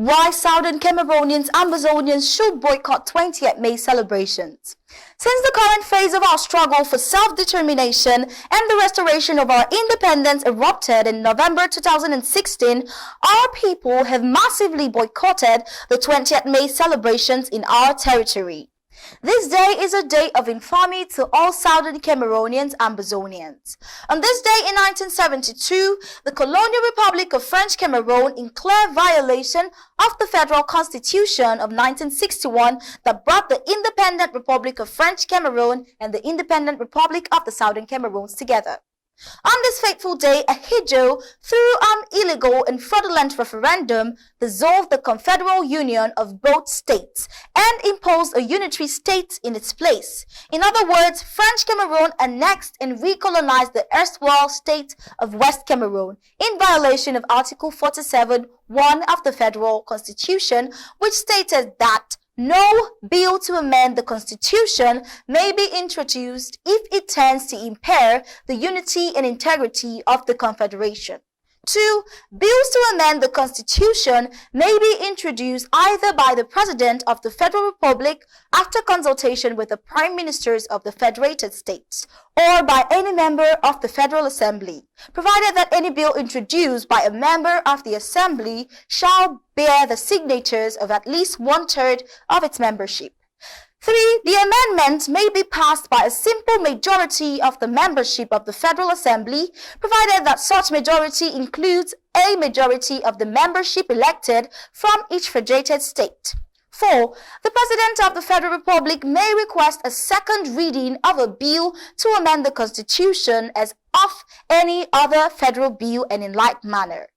Why Southern Cameroonians, Ambazonians should boycott 20th May celebrations. Since the current phase of our struggle for self-determination and the restoration of our independence erupted in November 2016, our people have massively boycotted the 20th May celebrations in our territory. This day is a day of infamy to all Southern Cameroonians and Ambazonians. On this day in 1972, the colonial Republic of French Cameroon, in clear violation of the Federal Constitution of 1961 that brought the Independent Republic of French Cameroon and the Independent Republic of the Southern Cameroons together. On this fateful day, Ahidjo, through an illegal and fraudulent referendum, dissolved the Confederal Union of both states and imposed a unitary state in its place. In other words, French Cameroon annexed and recolonized the erstwhile state of West Cameroon in violation of Article 47(1) of the Federal Constitution, which stated that no bill to amend the Constitution may be introduced if it tends to impair the unity and integrity of the Confederation. 2. Bills to amend the Constitution may be introduced either by the President of the Federal Republic after consultation with the Prime Ministers of the Federated States, or by any member of the Federal Assembly, provided that any bill introduced by a member of the Assembly shall bear the signatures of at least 1/3 of its membership. 3. The amendment may be passed by a simple majority of the membership of the Federal Assembly, provided that such majority includes a majority of the membership elected from each federated state. 4. The President of the Federal Republic may request a second reading of a bill to amend the Constitution as of any other federal bill and in like manner.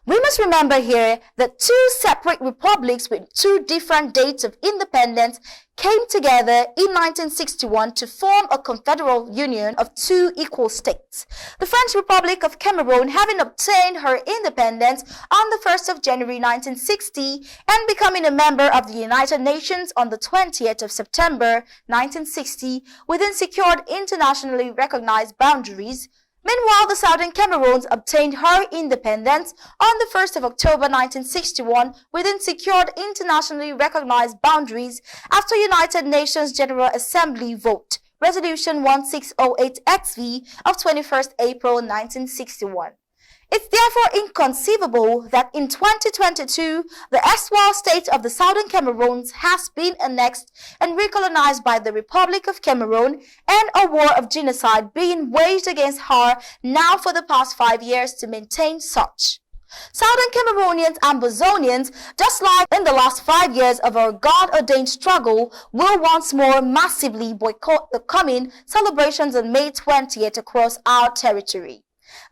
We must remember here that two separate republics with two different dates of independence came together in 1961 to form a confederal union of two equal states. The French Republic of Cameroon, having obtained her independence on the 1st of January 1960 and becoming a member of the United Nations on the 20th of September 1960 within secured internationally recognized boundaries. Meanwhile, the Southern Cameroons obtained her independence on the 1st of October 1961 within secured internationally recognized boundaries after United Nations General Assembly vote, Resolution 1608-XV of 21st April 1961. It's therefore inconceivable that in 2022, the erstwhile state of the Southern Cameroons has been annexed and recolonized by the Republic of Cameroon, and a war of genocide being waged against her now for the past 5 years to maintain such. Southern Cameroonians and Ambazonians, just like in the last 5 years of our God-ordained struggle, will once more massively boycott the coming celebrations on May 20th across our territory.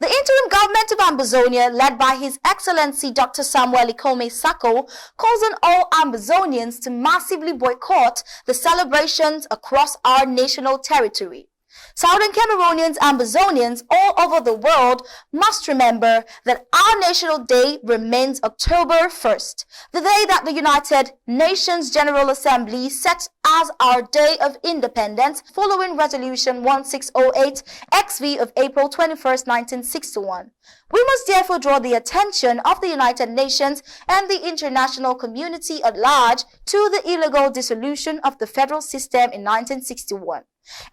The interim government of Ambazonia, led by His Excellency Dr. Samuel Ikome Sako, calls on all Ambazonians to massively boycott the celebrations across our national territory. Southern Cameroonians and Ambazonians all over the world must remember that our national day remains October 1st, the day that the United Nations General Assembly set as our Day of Independence following Resolution 1608-XV of April 21st, 1961. We must therefore draw the attention of the United Nations and the international community at large to the illegal dissolution of the federal system in 1961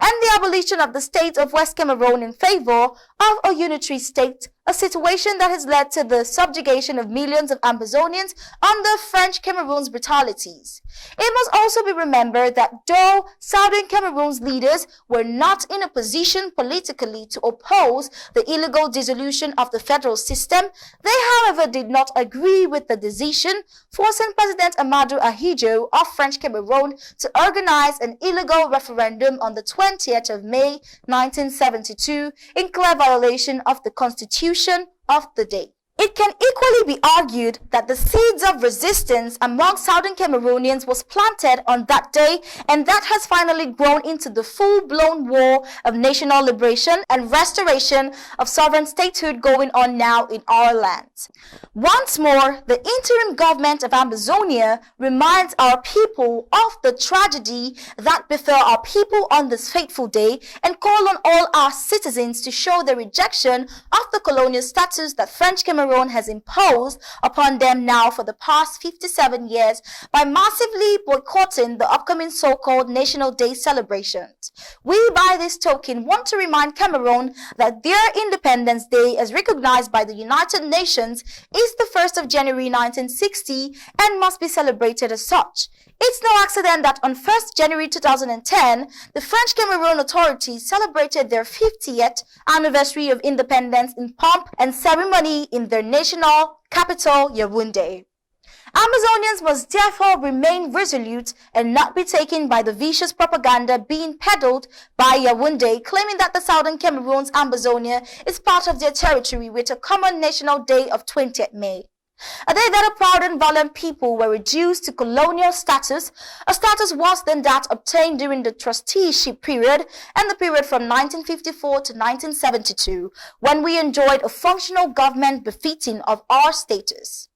and the abolition of the state of West Cameroon in favor of a unitary state, a situation that has led to the subjugation of millions of Ambazonians under French Cameroon's brutalities. It must also be remembered that though Southern Cameroon's leaders were not in a position politically to oppose the illegal dissolution of the federal system, they however did not agree with the decision, forcing President Amadou Ahidjo of French Cameroon to organize an illegal referendum on the 20th of May 1972 in clear violation of the Constitution of the day. It can equally be argued that the seeds of resistance among Southern Cameroonians was planted on that day, and that has finally grown into the full-blown war of national liberation and restoration of sovereign statehood going on now in our lands. Once more, the interim government of Ambazonia reminds our people of the tragedy that befell our people on this fateful day and call on all our citizens to show their rejection of the colonial status that French Cameroon Cameroon has imposed upon them now for the past 57 years by massively boycotting the upcoming so-called National Day celebrations. We, by this token, want to remind Cameroon that their Independence Day, as recognized by the United Nations, is the 1st of January 1960 and must be celebrated as such. It's no accident that on 1st January 2010, the French Cameroon authorities celebrated their 50th anniversary of independence in pomp and ceremony in their national capital, Yaoundé. Ambazonians must therefore remain resolute and not be taken by the vicious propaganda being peddled by Yaoundé, claiming that the southern Cameroon's Ambazonia is part of their territory with a common national day of 20th May. A day that a proud and valiant people were reduced to colonial status, a status worse than that obtained during the trusteeship period and the period from 1954 to 1972, when we enjoyed a functional government befitting of our status.